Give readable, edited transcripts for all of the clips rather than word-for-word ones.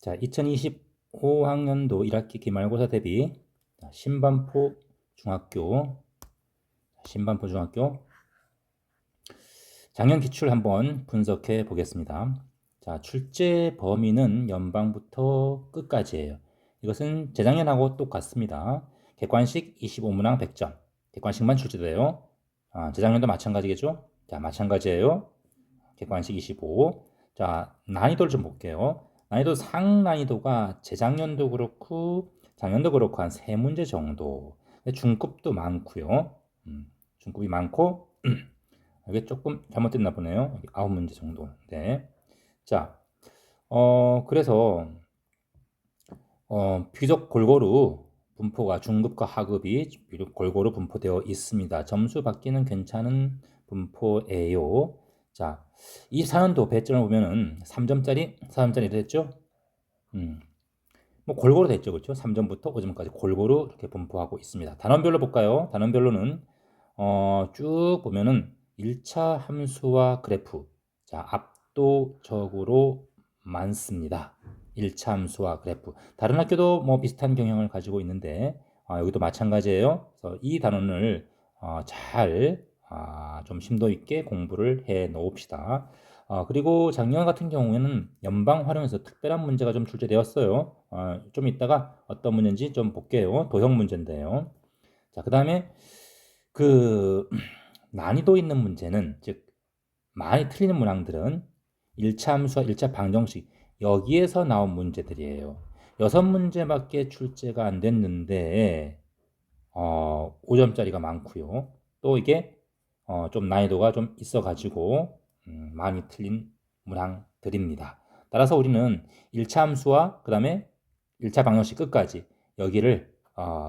자, 2025학년도 1학기 기말고사 대비 신반포 중학교 작년 기출 한번 분석해 보겠습니다. 자, 출제 범위는 연방부터 끝까지예요. 이것은 재작년하고 똑같습니다. 객관식 25문항 100점. 객관식만 출제돼요. 재작년도 마찬가지겠죠? 자, 마찬가지예요. 객관식 25. 자, 난이도를 좀 볼게요. 난이도 상난이도가 재작년도 그렇고 작년도 그렇고 한 3문제 정도. 중급도 많고요. 중급이 많고 이게 조금 잘못됐나 보네요. 9문제 정도. 네. 자, 그래서 비교적 골고루 분포가 중급과 하급이 골고루 분포되어 있습니다. 점수 받기는 괜찮은 분포예요. 자, 24년도 배점을 보면은 3점짜리, 4점짜리 됐죠? 뭐 골고루 됐죠, 그렇죠? 3점부터 5점까지 골고루 이렇게 분포하고 있습니다. 단원별로 볼까요? 단원별로는 쭉 보면은 1차 함수와 그래프, 자, 압도적으로 많습니다. 1차 함수와 그래프. 다른 학교도 뭐 비슷한 경향을 가지고 있는데 여기도 마찬가지예요. 그래서 이 단원을 잘 좀 심도 있게 공부를 해 놓읍시다. 그리고 작년 같은 경우에는 연방 활용에서 특별한 문제가 좀 출제되었어요. 좀 이따가 어떤 문제인지 좀 볼게요. 도형 문제인데요. 자, 그 다음에 그 난이도 있는 문제는, 즉 많이 틀리는 문항들은 1차 함수와 1차 방정식 여기에서 나온 문제들이에요. 6문제밖에 출제가 안 됐는데 5점짜리가 많고요. 또 이게 좀 난이도가 좀 있어가지고 많이 틀린 문항들입니다. 따라서 우리는 1차 함수와 그 다음에 1차 방정식 끝까지 여기를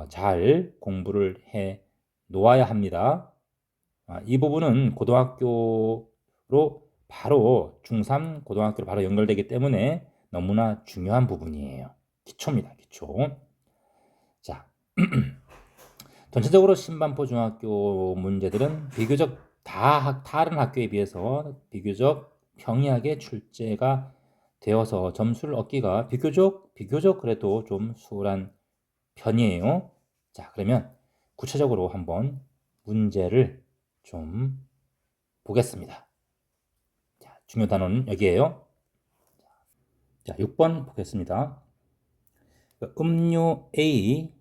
잘 공부를 해 놓아야 합니다. 이 부분은 고등학교로 바로 중3 고등학교로 바로 연결되기 때문에 너무나 중요한 부분이에요. 기초입니다. 기초. 자, 전체적으로 신반포 중학교 문제들은 비교적 다른 학교에 비해서 비교적 평이하게 출제가 되어서 점수를 얻기가 비교적 그래도 좀 수월한 편이에요. 자, 그러면 구체적으로 한번 문제를 좀 보겠습니다. 자, 중요 단어는 여기에요. 자, 6번 보겠습니다. 음료 A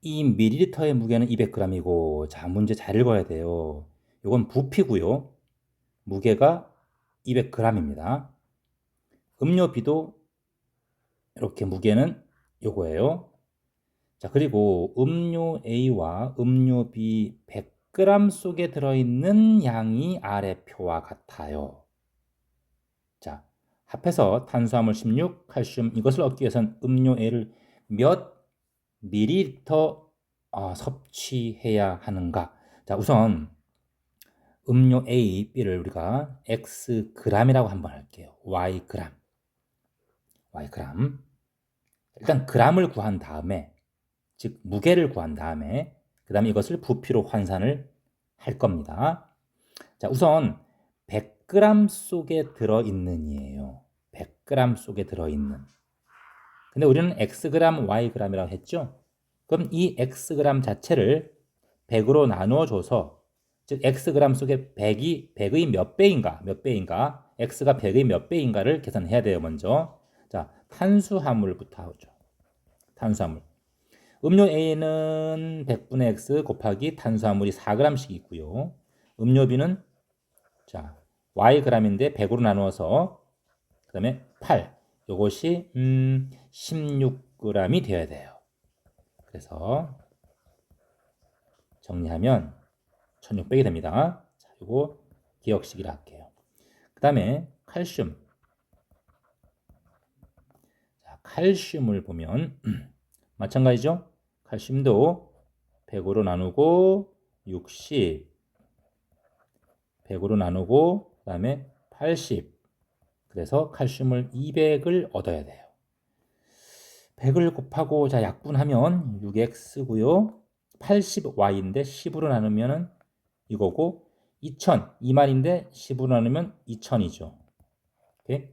202ml의 무게는 200g이고, 자, 문제 잘 읽어야 돼요. 이건 부피고요. 무게가 200g입니다. 음료 B도 이렇게 무게는 요거예요. 자, 그리고 음료 A와 음료 B 100g 속에 들어있는 양이 아래 표와 같아요. 자, 합해서 탄수화물 16, 칼슘 이것을 얻기 위해서는 음료 A를 몇 밀리리터 섭취해야 하는가? 자, 우선 음료 A, B를 우리가 X g이라고 한번 할게요. Y g. 일단 g을 구한 다음에, 즉 무게를 구한 다음에 그 다음에 이것을 부피로 환산을 할 겁니다. 자, 우선 100g 속에 들어있는이에요. 100g 속에 들어있는. 근데 우리는 Xg, Yg이라고 했죠? 그럼 이 Xg 자체를 100으로 나누어줘서, 즉 Xg 속에 100의 몇 배인가, X가 100의 몇 배인가를 계산해야 돼요, 먼저. 자, 탄수화물부터 하죠. 탄수화물. 음료 A는 100분의 X 곱하기 탄수화물이 4g씩 있고요. 음료 B는 자, Yg인데 100으로 나누어서 그 다음에 8. 요것이 16g이 되어야 돼요. 그래서 정리하면 1600이 됩니다. 자, 요거 기억식이라 할게요. 그 다음에 칼슘. 자, 칼슘을 보면 마찬가지죠. 칼슘도 100으로 나누고 60, 100으로 나누고 그 다음에 80. 그래서 칼슘을 200을 얻어야 돼요. 100을 곱하고 자 약분하면 6x고요. 80y인데 10으로 나누면 이거고 2000 2말인데 10으로 나누면 2000이죠. 오케이?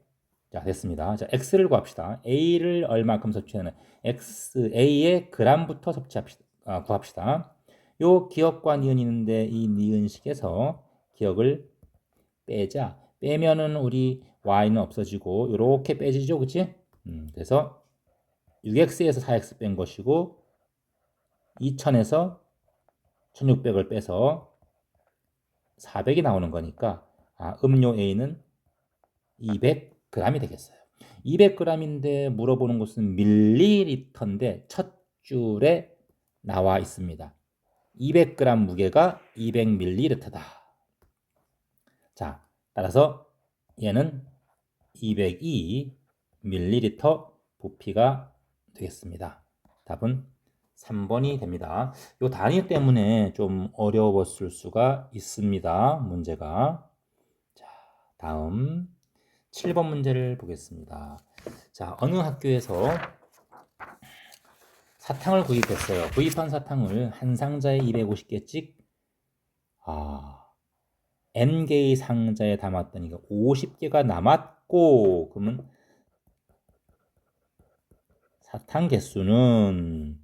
자, 됐습니다. 자, x를 구합시다. a를 얼마큼 섭취하는 a의 g부터 구합시다. 요 기억과 니은이 있는데 이 니은식에서 기억을 빼자. 빼면은 우리 y는 없어지고 이렇게 빼지죠, 그치? 그래서 6x에서 4x 뺀 것이고 2000에서 1600을 빼서 400이 나오는 거니까 음료 A는 200g이 되겠어요. 200g인데 물어보는 것은 밀리리터인데 첫 줄에 나와 있습니다. 200g 무게가 200ml다. 자, 따라서 얘는 202ml 부피가 되겠습니다. 답은 3번이 됩니다. 이 단위 때문에 좀 어려웠을 수가 있습니다. 문제가. 자, 다음 7번 문제를 보겠습니다. 자, 어느 학교에서 사탕을 구입했어요. 구입한 사탕을 한 상자에 250개씩 N개의 상자에 담았더니 50개가 남았고, 그러면 사탕 개수는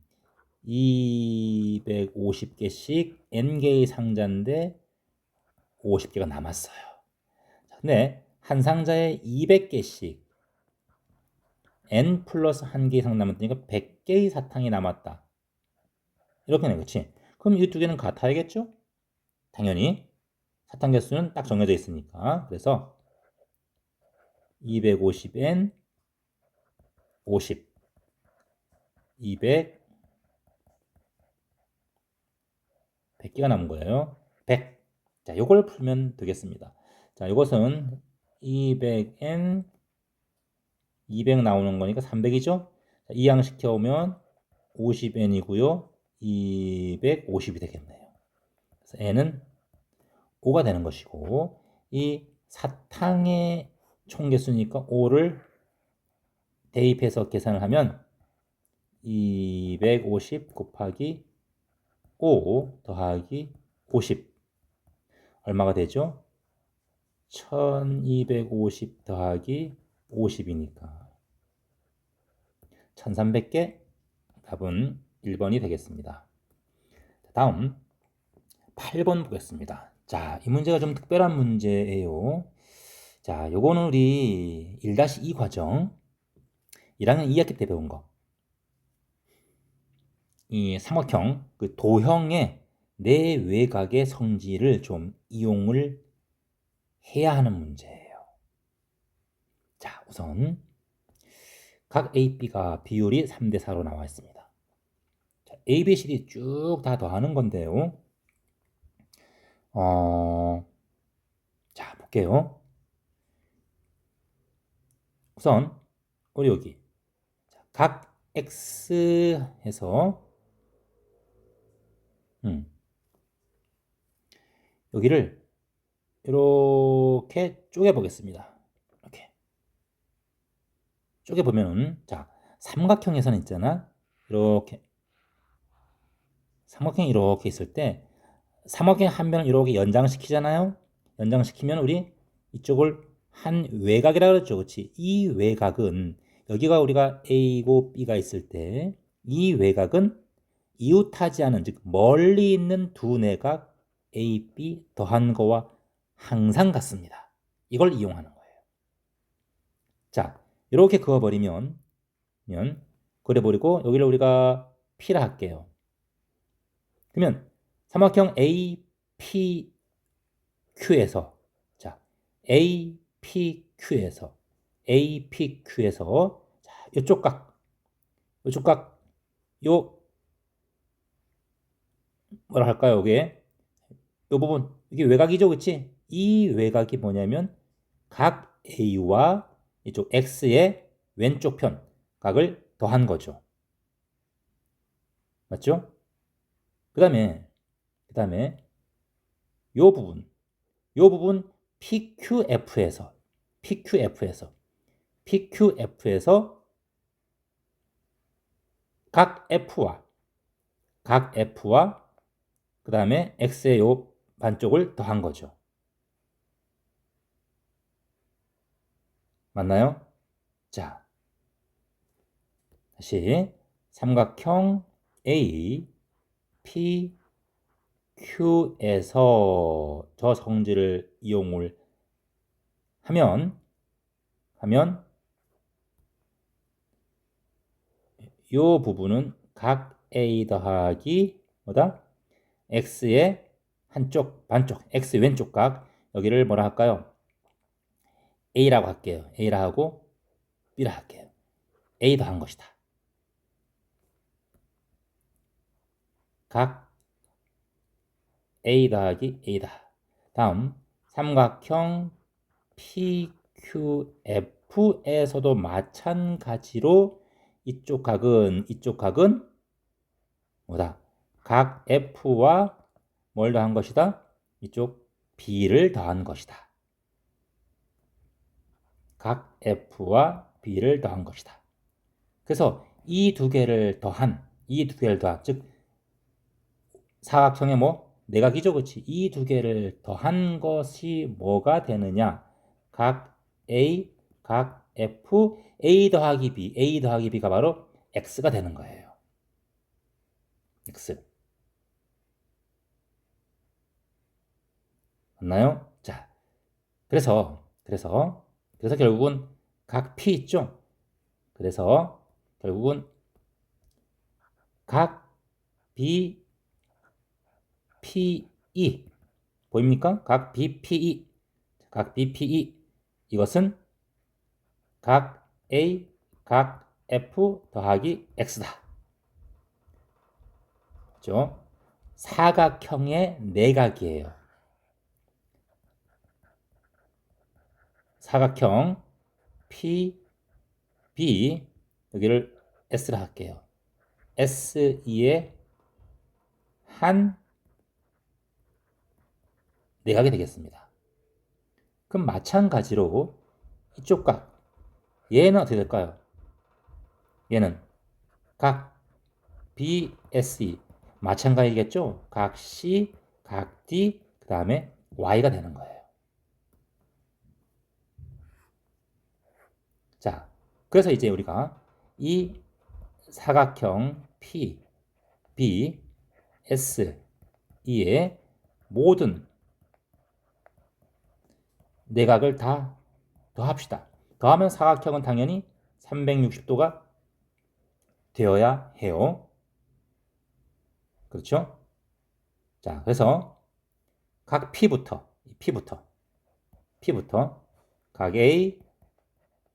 250개씩 N개의 상자인데 50개가 남았어요. 근데 한 상자에 200개씩 N 플러스 1개 이상 남았으니까 100개의 사탕이 남았다. 이렇게 내, 그렇지? 그럼 이 두 개는 같아야겠죠? 당연히 사탕 개수는 딱 정해져 있으니까. 그래서 250N 50 200 100개가 남은 거예요. 100. 자, 요걸 풀면 되겠습니다. 자, 이것은 200N 200 나오는 거니까 300이죠? 자, 이항시켜 오면 50N이고요. 250이 되겠네요. 그래서 N은 5가 되는 것이고, 이 사탕의 총개수니까 5를 대입해서 계산을 하면 250 곱하기 5 더하기 50 얼마가 되죠? 1250 더하기 50이니까 1300개. 답은 1번이 되겠습니다. 다음 8번 보겠습니다. 자, 이 문제가 좀 특별한 문제예요. 자, 요거는 우리 1-2 과정 1학년 2학기 때 배운 거. 이 삼각형, 그 도형의 내외곽의 성질을 좀 이용을 해야 하는 문제예요. 자, 우선 각 A, B가 비율이 3대4로 나와 있습니다. 자, A, B, C, D 쭉 다 더하는 건데요. 자, 볼게요. 우선 우리 여기 각 X에서 여기를 이렇게 쪼개 보겠습니다. 이렇게 쪼개 보면은 자, 삼각형에서는 있잖아. 이렇게 삼각형이 이렇게 있을 때 삼각형 한 면을 이렇게 연장시키잖아요. 연장시키면 우리 이쪽을 한 외곽이라고 그랬죠. 그렇지? 이 외곽은 여기가 우리가 A고 B가 있을 때 이 외곽은 이웃하지 않은, 즉 멀리 있는 두 내각 A, B 더한 거와 항상 같습니다. 이걸 이용하는 거예요. 자, 이렇게 그어버리면 그려버리고 여기를 우리가 P라 할게요. 그러면 삼각형 APQ에서 자, APQ에서 자, 이쪽 각 요 뭐라 할까요? 이게 요 부분 이게 외곽이죠, 그렇지? 이 외곽이 뭐냐면 각 A와 이쪽 X의 왼쪽 편 각을 더한 거죠. 맞죠? 그다음에 요 부분 PQF에서 각 F와 그 다음에 X의 요 반쪽을 더한 거죠. 맞나요? 자, 다시 삼각형 A, P, Q에서 저 성질을 이용을 하면 이 부분은 각 A 더하기 뭐다? X의 한쪽 반쪽, X 왼쪽 각 여기를 뭐라 할까요? A라고 할게요. A라 하고 B라 할게요. A 더한 것이다. 각 A 더하기 A다. 다음 삼각형 PQF에서도 마찬가지로 이쪽 각은 뭐다? 각 F와 뭘 더한 것이다? 이쪽 B를 더한 것이다. 각 F와 B를 더한 것이다. 그래서 이 두 개를 더한, 즉 사각형의 뭐 내각이죠, 그렇지? 이 두 개를 더한 것이 뭐가 되느냐? 각 A, 각 F, A 더하기 B가 바로 X가 되는 거예요. X. 맞나요? 자, 그래서 결국은 각 P 있죠? 그래서 결국은 각 B, PE 보입니까? 각 BPE 이것은 각 A, 각 F 더하기 X다. 그렇죠? 사각형의 내각이에요. 사각형 P, B 여기를 S라 할게요. S2의 한 내각이 되겠습니다. 그럼 마찬가지로 이쪽 각 얘는 어떻게 될까요? 얘는 각 BSE 마찬가지겠죠? 각 C, 각 D 그 다음에 Y가 되는 거예요. 자, 그래서 이제 우리가 이 사각형 P, B, S, E의 모든 내각을 다 더합시다. 더하면 사각형은 당연히 360도가 되어야 해요. 그렇죠? 자, 그래서 각 P부터 각 A,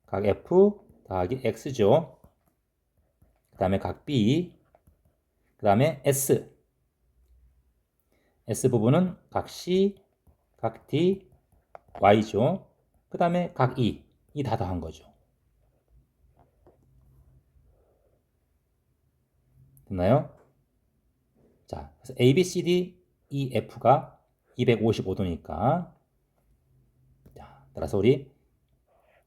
각 F 더하기 X죠. 그 다음에 각 B, 그 다음에 S 부분은 각 C, 각 D, Y죠. 그 다음에 각 E 다 더한 거죠. 됐나요? 자, 그래서 A, B, C, D, E, F가 255도니까 자, 따라서 우리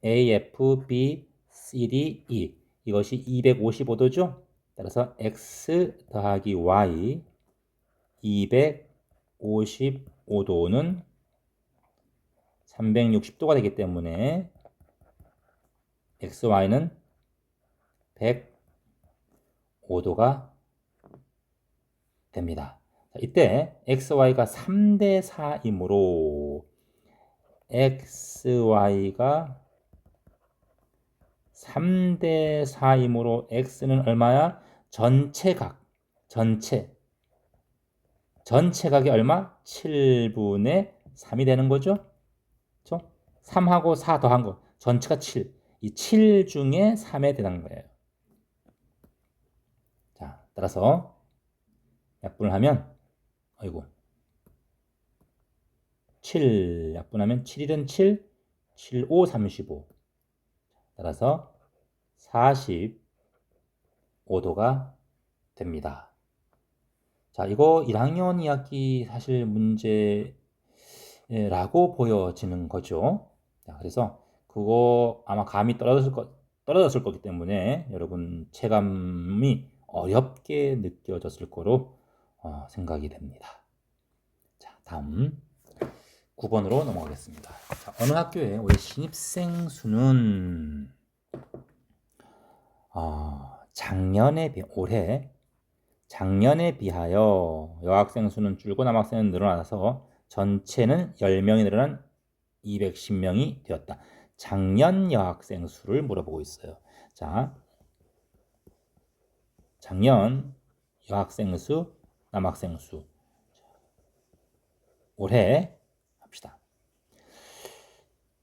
A, F, B, C, D, E 이것이 255도죠. 따라서 X 더하기 Y 255도는 360도가 되기 때문에 XY는 105도가 됩니다. 자, 이때 XY가 3대 4이므로 XY가 3대 4이므로 X는 얼마야? 전체각이 얼마? 7분의 3이 되는 거죠? 그렇죠? 3하고 4 더한 거 전체가 7. 이 7 중에 3에 해당하는 거예요. 자, 따라서 약분을 하면 아이고 7 약분하면 7일은 7, 7, 5, 35 따라서 45도가 됩니다. 자, 이거 1학년 2학기 사실 문제라고 보여지는 거죠. 자, 그래서 그거 아마 감이 떨어졌을 거기 때문에 여러분 체감이 어렵게 느껴졌을 거로 생각이 됩니다. 자, 다음 9번으로 넘어가겠습니다. 자, 어느 학교에 올해 신입생 수는 작년에 비하여 여학생 수는 줄고 남학생은 늘어나서 전체는 10명이 늘어난 210명이 되었다. 작년 여학생 수를 물어보고 있어요. 자, 작년 여학생 수, 남학생 수. 올해 합시다.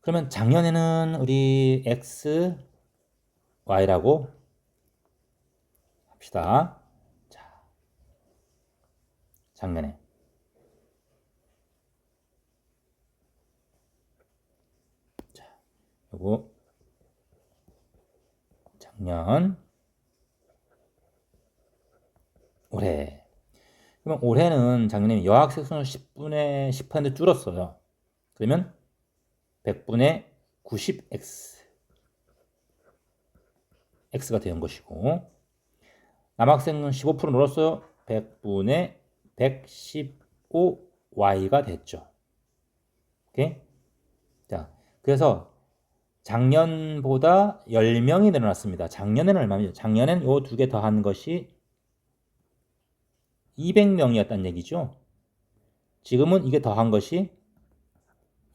그러면 작년에는 우리 X, Y라고 합시다. 자, 작년에. 자, 요거 작년, 올해. 그러면 올해는 작년에 여학생 수는 10분의 10% 줄었어요. 그러면 100분의 90x x가 된 것이고, 남학생은 15% 늘었어요. 100분의 115y가 됐죠. 오케이? 자, 그래서 작년보다 10명이 늘어났습니다. 작년에는 얼마죠? 작년엔 요 두 개 더한 것이 200명이었단 얘기죠. 지금은 이게 더한 것이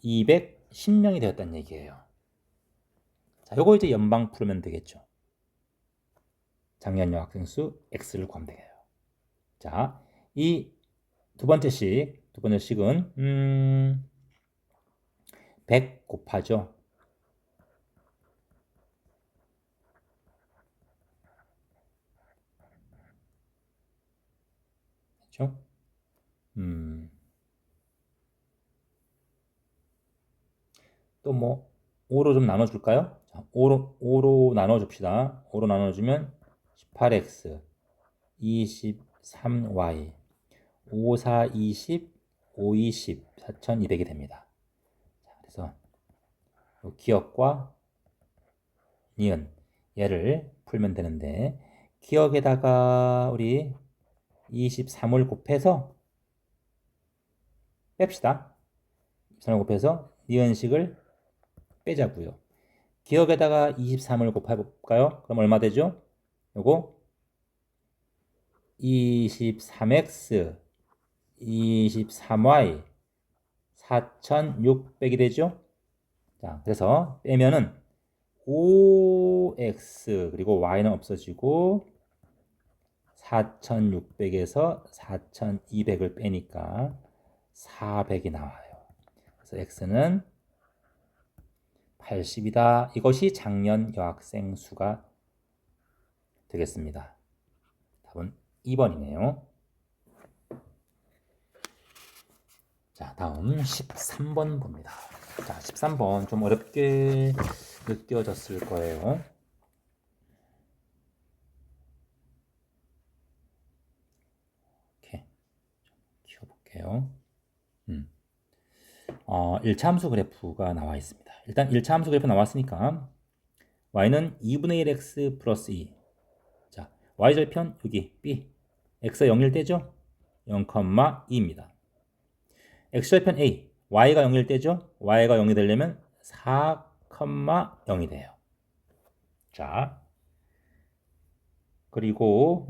210명이 되었단 얘기예요. 자, 요거 이제 연방 풀면 되겠죠. 작년 여학생 수 X를 구하면 되겠요. 자, 이 두 번째 식은 100 곱하죠. 그렇죠? 또 뭐 5로 좀 나눠줄까요? 자, 5로 나눠줍시다. 5로 나눠주면 18x, 23y, 5, 4, 20, 5, 20, 4200이 됩니다. 자, 그래서 기억과 니은 얘를 풀면 되는데, 기억에다가 우리 23을 곱해서 뺍시다. 23을 곱해서 니은식을 빼자고요. 기억에다가 23을 곱해볼까요? 그럼 얼마 되죠? 요거 23x, 23y, 4600이 되죠? 자, 그래서 빼면은 5x 그리고 y는 없어지고 4600에서 4200을 빼니까 400이 나와요. 그래서 x는 80이다. 이것이 작년 여학생 수가 되겠습니다. 답은 2번이네요. 자, 다음 13번 봅니다. 자, 13번 좀 어렵게 느껴졌을 거예요. 이렇게 키워볼게요. 1차 함수 그래프가 나와 있습니다. 일단 1차 함수 그래프 나왔으니까 y는 2분의 1x 플러스 2. 자, y절편 여기 b. x가 0일 때죠? 0,2입니다. x절편 a. y가 0일 때죠? y가 0이 되려면 4,0이 돼요. 자, 그리고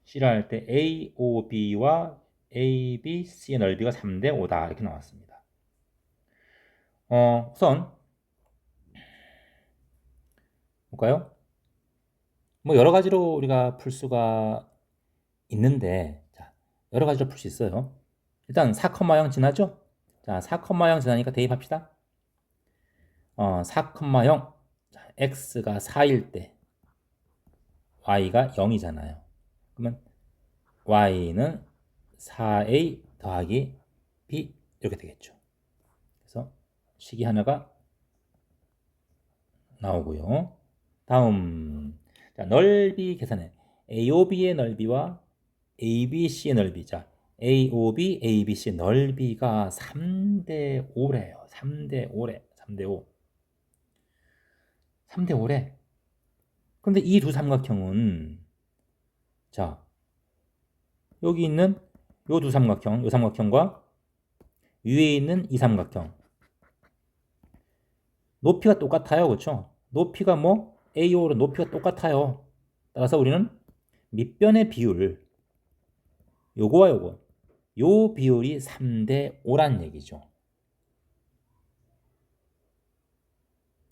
C를 할 때 A, O, B와 A, B, C의 넓이가 3대 5다 이렇게 나왔습니다. 우선 볼까요? 뭐 여러 가지로 우리가 풀 수가 있는데, 자, 여러 가지로 풀 수 있어요. 일단 4,0 지나죠? 자, 4,0 지나니까 대입합시다. 4,0. 자, x가 4일 때 y가 0이잖아요. 그러면 y는 4a 더하기 b 이렇게 되겠죠. 그래서 식이 하나가 나오고요. 다음, 자, 넓이 계산해. AOB의 넓이와 ABC의 넓이. 자, AOB, ABC 넓이가 3대 5래요. 3대 5래. 3대 5. 3대 5래. 근데 이 두 삼각형은, 자, 여기 있는 요 두 삼각형, 요 삼각형과 위에 있는 이 삼각형 높이가 똑같아요. 그렇죠? 높이가 뭐 AO로 높이가 똑같아요. 따라서 우리는 밑변의 비율, 요거와 요거, 요 비율이 3대 5란 얘기죠.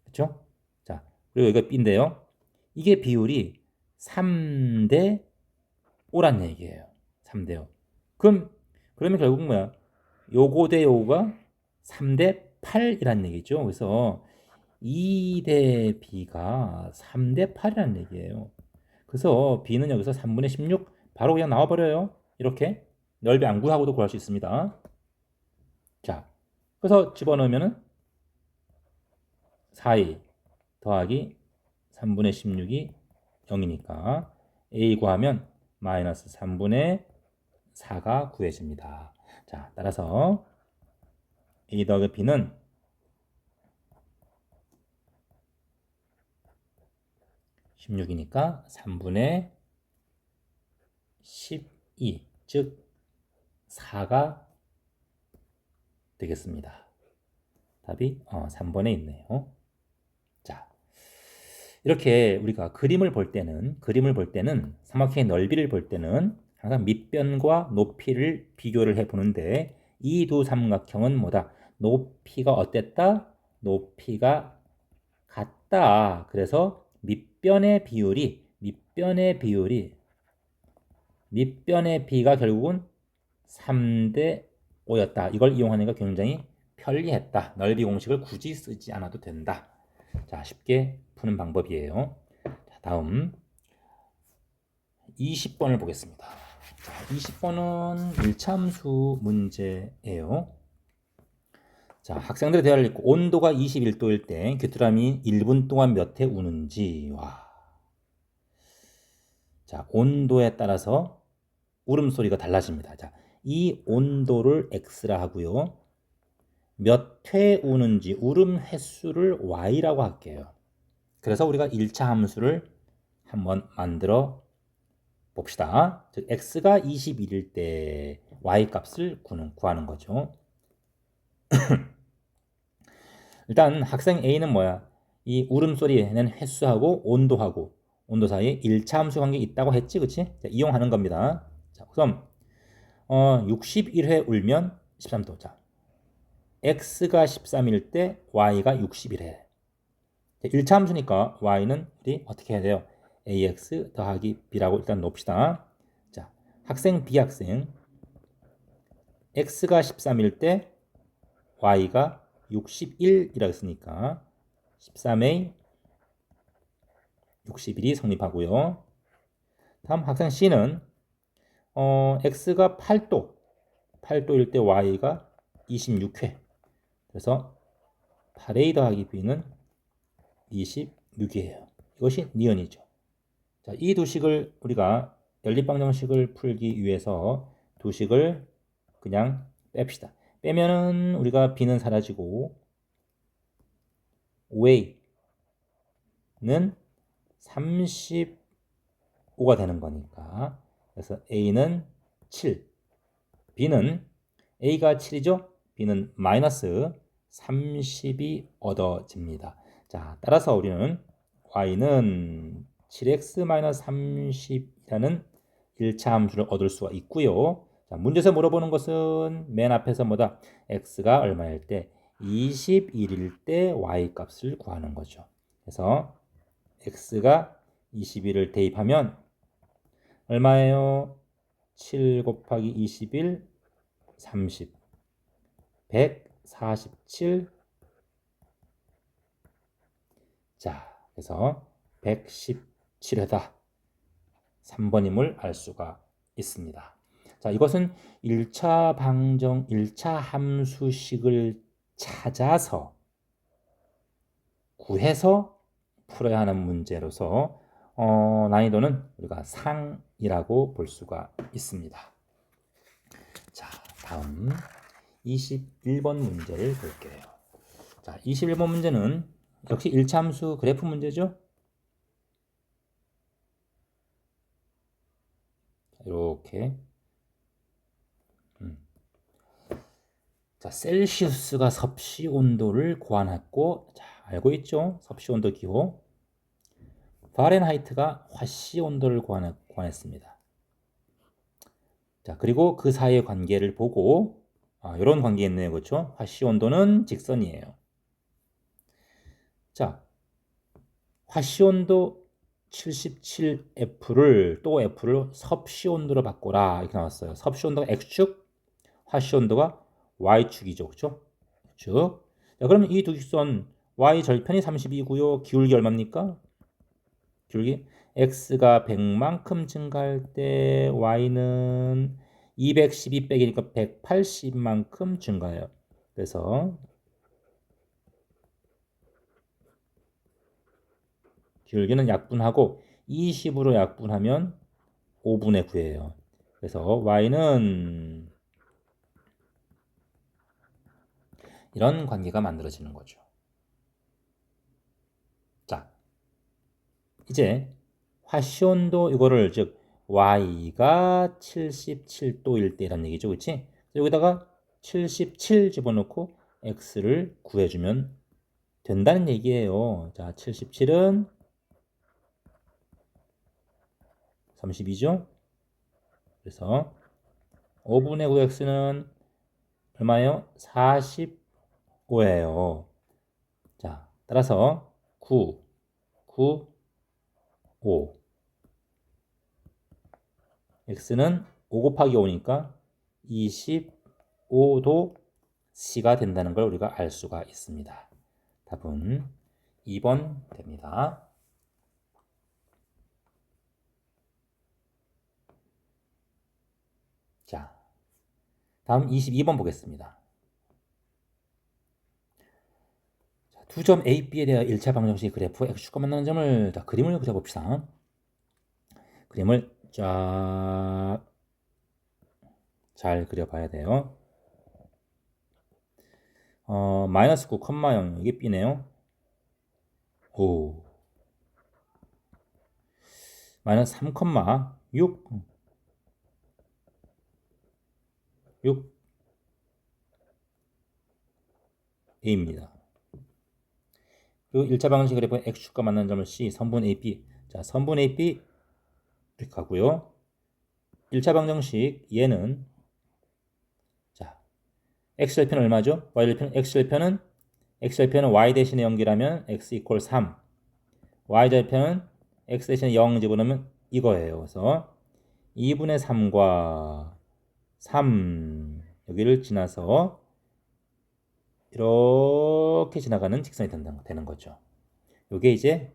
그렇죠? 자, 그리고 여기가 B인데요. 이게 비율이 3대 5란 얘기예요. 3대 5. 그러면 결국 뭐야? 요거 대 요거가 3대 8이란 얘기죠. 그래서 2 대 B가 3대 8이란 얘기예요. 그래서 B는 여기서 3분의 16 바로 그냥 나와버려요. 이렇게 넓이 안 구하고도 구할 수 있습니다. 자, 그래서 집어넣으면은 4a 더하기 3분의 16이 0이니까 a 구하면 마이너스 3분의 4가 구해집니다. 자, 따라서 a 더하기 b는 16이니까 3분의 12, 즉 4가 되겠습니다. 답이 3번에 있네요. 자, 이렇게 우리가 그림을 볼 때는 삼각형의 넓이를 볼 때는 항상 밑변과 높이를 비교를 해 보는데 이 두 삼각형은 뭐다? 높이가 어땠다? 높이가 같다. 그래서 밑변의 비가 결국은 3대 5였다. 이걸 이용하니까 굉장히 편리했다. 넓이 공식을 굳이 쓰지 않아도 된다. 자, 쉽게 푸는 방법이에요. 자, 다음 20번을 보겠습니다. 자, 20번은 1차 함수 문제예요. 자, 학생들의 대화를 읽고 온도가 21도일 때 귀뚜라미 1분 동안 몇 회 우는지. 와. 자, 온도에 따라서 울음소리가 달라집니다. 자, 이 온도를 x라 하고요. 몇 회 우는지 울음 횟수를 y라고 할게요. 그래서 우리가 1차 함수를 한번 만들어 봅시다. 즉 x가 21일 때 y 값을 구하는 거죠. 일단 학생 A는 뭐야? 이 울음소리는 횟수하고 온도 사이에 1차 함수 관계 있다고 했지, 그치? 자, 이용하는 겁니다. 자, 그럼 61회 울면 13도. 자, x가 13일 때 y가 61회. 1차 함수니까 y는 우리 어떻게 해야 돼요? ax 더하기 b라고 일단 놓읍시다. 자, 학생 B학생 x가 13일 때 y가 61이라고 했으니까 13의 61이 성립하고요. 다음 학생 C는 x가 8도일 때 y가 26회. 그래서 8a 더하기 b는 26이에요. 이것이 니은이죠. 자, 이 두 식을 우리가 연립방정식을 풀기 위해서 두 식을 그냥 뺍시다. 빼면은 우리가 b는 사라지고 5a는 35가 되는 거니까 그래서 a는 7, b는 a가 7이죠? b는 마이너스 30이 얻어집니다. 자, 따라서 우리는 y는 7x-30이라는 1차 함수를 얻을 수가 있고요. 자, 문제에서 물어보는 것은 맨 앞에서 뭐다? x가 얼마일 때? 21일 때 y 값을 구하는 거죠. 그래서 x가 21을 대입하면 얼마예요? 7 곱하기 21, 30, 147. 자, 그래서 117회다. 3번임을 알 수가 있습니다. 자, 이것은 1차 방정, 1차 함수식을 찾아서 구해서 풀어야 하는 문제로서 난이도는 우리가 상이라고 볼 수가 있습니다. 자, 다음 21번 문제를 볼게요. 자, 21번 문제는 역시 1차 함수 그래프 문제죠. 이렇게 자, 셀시우스가 섭씨 온도를 구하놨고, 자, 알고 있죠? 섭씨 온도 기호. 파렌하이트가 화씨 온도를 구하냈습니다. 자, 그리고 그 사이의 관계를 보고 이런 관계 있네요. 그렇죠? 화씨 온도는 직선이에요. 자, 화씨 온도 77F를 또 F를 섭씨 온도로 바꿔라 이렇게 나왔어요. 섭씨 온도가 X축, 화씨 온도가 Y축이죠. 그렇죠? 쭉. 자, 그러면 이 두 직선 Y 절편이 32고요. 기울기 얼마입니까? 기울기 X가 100만큼 증가할 때 Y는 212 빼기니까 180만큼 증가해요. 그래서 기울기는 약분하고 20으로 약분하면 5분의 9예요. 그래서 Y는 이런 관계가 만들어지는 거죠. 자, 이제 화씨온도 이거를 즉 Y가 77도일 때란 얘기죠. 그렇지? 여기다가 77 집어넣고 X를 구해주면 된다는 얘기예요. 자, 77은 32죠? 그래서 5분의 9X는 얼마예요? 45예요. 자, 따라서 9, 9, 5. X는 5 곱하기 5니까 25도 C가 된다는 걸 우리가 알 수가 있습니다. 답은 2번 됩니다. 자, 다음 22번 보겠습니다. 두 점 A, B에 대한 1차 방정식 그래프 X축과 만나는 점을 그림을 그려봅시다. 그림을 쫙 잘 그려봐야 돼요. 마이너스 9, 0 이게 B네요. 오. 마이너스 3, 6 A입니다. 그리고 1차 방정식 그래프 X축과 만나는 점을 C, 선분 AB. 자, 선분 AB 이렇게 가고요. 1차 방정식 얘는 자, X절편은 얼마죠? Y절편은 Y 대신에 0이라면 X 이퀄 3. Y절편은 X 대신에 0 집어넣으면 이거예요. 그래서 2분의 3과 3 여기를 지나서 이렇게 지나가는 직선이 되는 거죠. 이게 이제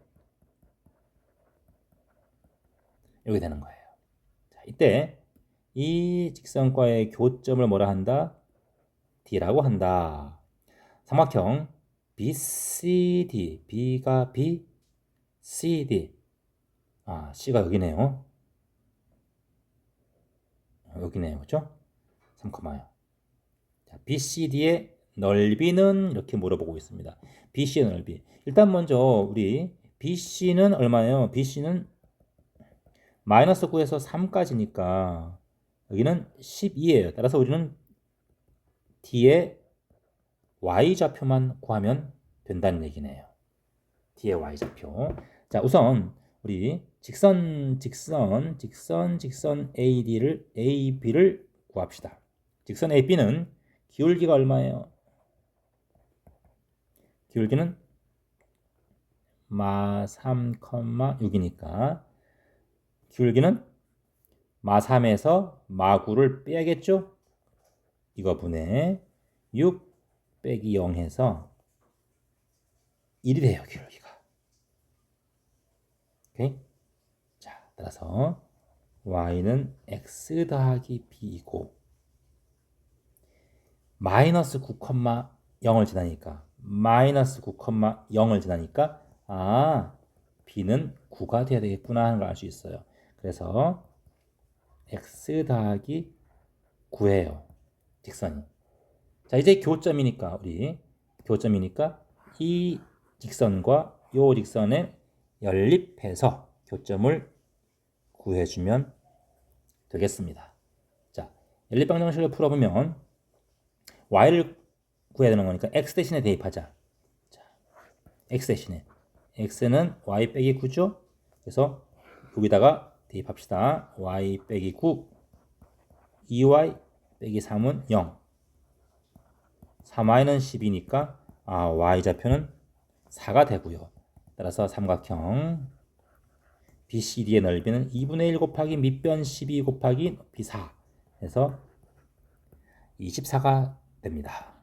여기 되는 거예요. 자, 이때 이 직선과의 교점을 뭐라 한다? D라고 한다. 삼각형 BCD, B가 B, CD. C가 여기네요. 여기네요. 그죠? 3,요. 자, BCD의 넓이는 이렇게 물어보고 있습니다. BC의 넓이. 일단 먼저 우리 BC는 얼마예요? BC는 마이너스 9에서 3까지니까 여기는 12예요. 따라서 우리는 D의 Y좌표만 구하면 된다는 얘기네요. D의 Y좌표. 자, 우선 우리 직선 AB를 구합시다. 직선 AB는 기울기가 얼마예요? 기울기는 마 3,6이니까 기울기는 마 3에서 마 9를 빼야겠죠? 이거 분의 6 빼기 0 해서 1이 돼요, 기울기가. 오케이? 자, 따라서 y는 x 더하기 b이고 마이너스 9,0을 지나니까 b는 9가 돼야 되겠구나 하는 걸 알 수 있어요. 그래서 x 더하기 9예요. 직선이. 자, 이제 교점이니까 이 직선과 이 직선에 연립해서 교점을 구해주면 되겠습니다. 자, 연립방정식을 풀어보면 y를 구해야 되는 거니까 x 대신에 대입하자. 자, x 대신에 x는 y 빼기 9죠? 그래서 여기다가 대입합시다. y 빼기 9, 2y 빼기 3은 0, 3y는 10이니까 y좌표는 4가 되고요. 따라서 삼각형 BCD의 넓이는 2분의 1 곱하기 밑변 12 곱하기 높이 4 해서 24가 됩니다.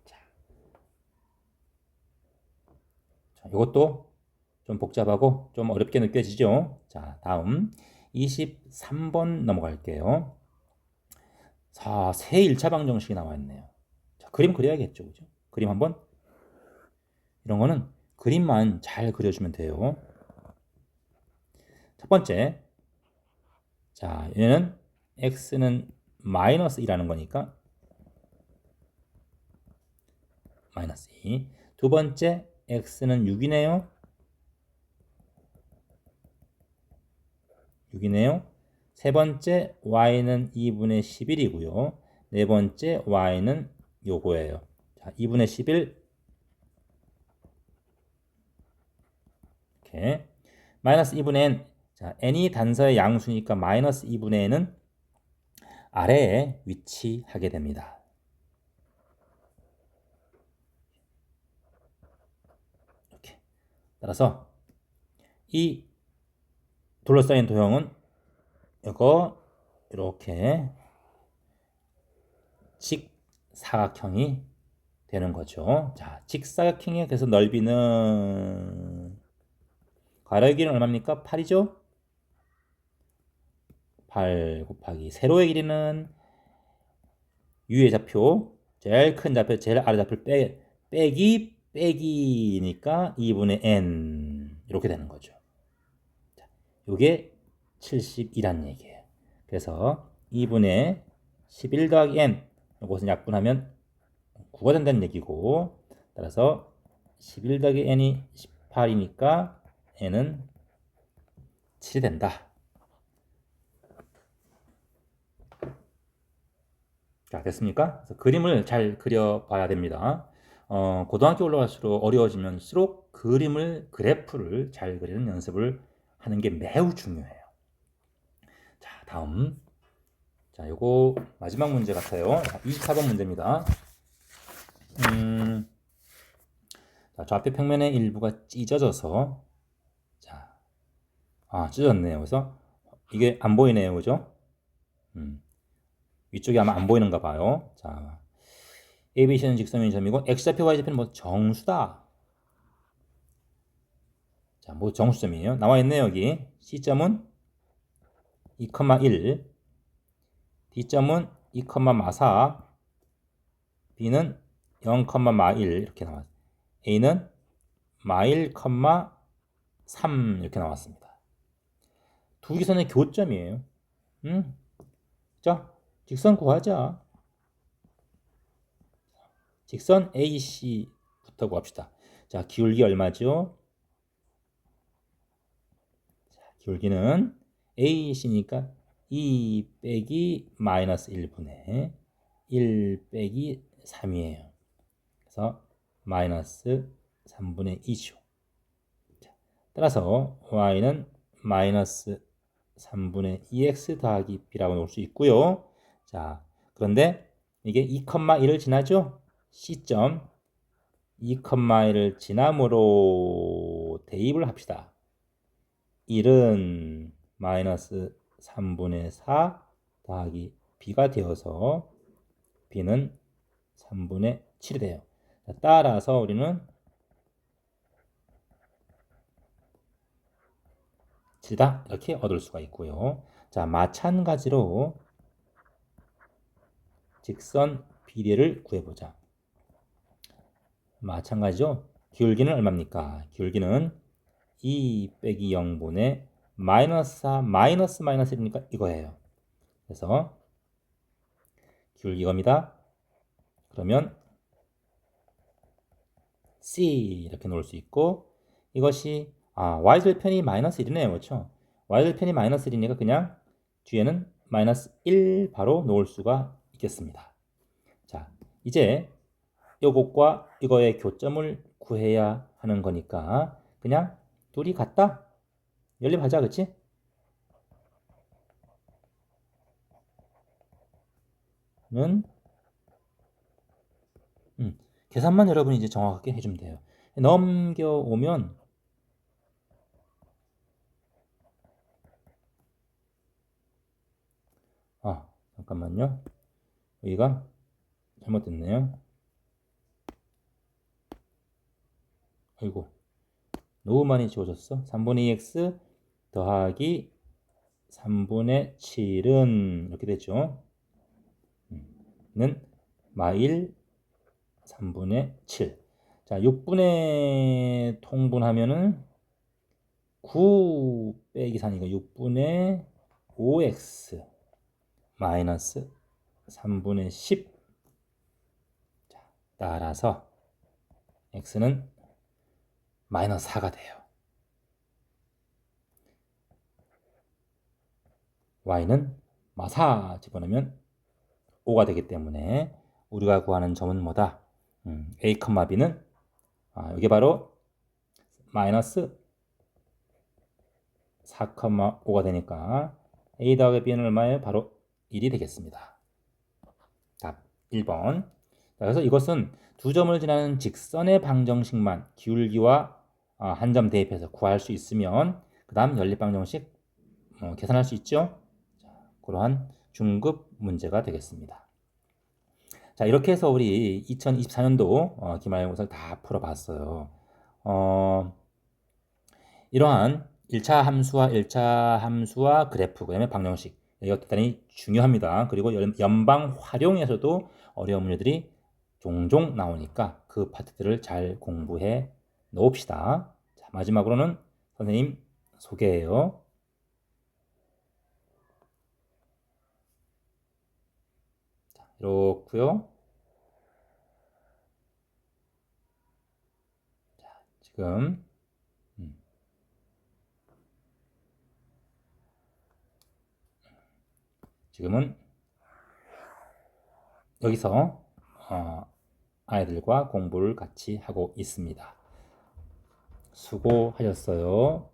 자, 이것도 좀 복잡하고 좀 어렵게 느껴지죠? 자, 다음 23번 넘어갈게요. 자, 새 1차 방정식이 나와 있네요. 자, 그림 그려야겠죠, 그죠? 그림 한번. 이런 거는 그림만 잘 그려주면 돼요. 첫 번째, 자, 얘는 x는 마이너스 2라는 거니까 마이너스 2. 두 번째, x는 6이네요. 6이네요. 세 번째, y는 2분의 11이고요. 네 번째, y는 요거예요. 자, 2분의 11 이렇게 마이너스 2분의 n. 자, n이 단서의 양수니까 마이너스 2분의 n은 아래에 위치하게 됩니다. 이렇게. 따라서 이 둘러싸인 도형은 이거 이렇게 직사각형이 되는 거죠. 자, 직사각형의 그래서 넓이는 가로의 길이는 얼마입니까? 8이죠? 8 곱하기 세로의 길이는 위의 좌표, 제일 큰 좌표, 제일 아래 좌표 빼기니까 2분의 n 이렇게 되는 거죠. 자, 이게 72란 얘기예요. 그래서 2분의 11 더하기 n 이것은 약분하면 9가 된다는 얘기고, 따라서 11 더하기 n이 18이니까 n은 7이 된다. 자, 됐습니까? 그래서 그림을 잘 그려봐야 됩니다. 고등학교 올라갈수록 어려워지면수록 그래프를 잘 그리는 연습을 하는 게 매우 중요해요. 자, 다음. 자, 요거 마지막 문제 같아요. 24번 문제입니다. 자, 좌표 평면의 일부가 찢어져서, 자, 찢어졌네요. 그래서 이게 안 보이네요. 그죠? 위쪽이 아마 안 보이는가 봐요. 자, ABC는 직선인 점이고 X좌표, Y좌표는 뭐 정수다. 자, 뭐 정수점이에요. 나와 있네요, 여기. C점은 2,1, D점은 2,4, B는 0,1 이렇게 나왔어요. A는 마일, 3 이렇게 나왔습니다. 두 기선의 교점이에요. 자, 직선 구하자. 직선 AC부터 구합시다. 자, 기울기 얼마죠? 자, 기울기는 AC니까 2 빼기 마이너스 1분의 1 빼기 3이에요. 그래서 마이너스 3분의 2죠. 자, 따라서 y는 마이너스 3분의 2x 더하기 b라고 놓을 수 있고요. 자, 그런데 이게 2,1을 지나죠? C점 2,1을 지남으로 대입을 합시다. 1은 마이너스 3분의 4 더하기 b가 되어서 b는 3분의 7이 돼요. 자, 따라서 우리는 7이다 이렇게 얻을 수가 있고요. 자, 마찬가지로 직선 비례를 구해보자. 마찬가지죠. 기울기는 얼마입니까? 기울기는 2 빼기 0분의 마이너스 4 마이너스 1이니까 이거예요. 그래서 기울기 이겁니다. 그러면 C 이렇게 놓을 수 있고, 이것이 y절편이 마이너스 1이네요. 그렇죠? y절편이 마이너스 1이니까 그냥 뒤에는 마이너스 1 바로 놓을 수가 있겠습니다. 자, 이제 이것과 이거의 교점을 구해야 하는 거니까 그냥 둘이 같다? 연립하자, 그치? 는 계산만 여러분이 이제 정확하게 해주면 돼요. 넘겨오면 잠깐만요. 여기가 잘못됐네요. 아이고, 너무 많이 지워졌어. 3분의 2x 더하기 3분의 7은 이렇게 되죠. 는 마일 3분의 7. 자, 6분의 통분하면은 9 빼기 4니까 6분의 5x 마이너스 3분의 10. 자, 따라서 x는 마이너스 4가 돼요. y는 마사 집어넣으면 5가 되기 때문에 우리가 구하는 점은 뭐다? a, b는 이게 바로 마이너스 4,5가 되니까 a 더하기 b는 얼마예요? 바로 1이 되겠습니다. 답 1번. 그래서 이것은 두 점을 지나는 직선의 방정식만 기울기와 한 점 대입해서 구할 수 있으면 그 다음 연립방정식 계산할 수 있죠. 자, 그러한 중급 문제가 되겠습니다. 자, 이렇게 해서 우리 2024년도 기말고사를 다 풀어봤어요. 이러한 1차 함수와 그래프, 그 다음에 방정식, 이것 대단히 중요합니다. 그리고 연방 활용에서도 어려운 문제들이 종종 나오니까 그 파트들을 잘 공부해 놓읍시다. 자, 마지막으로는 선생님 소개예요. 자, 이렇고요. 자, 지금은 여기서 아이들과 공부를 같이 하고 있습니다. 수고하셨어요.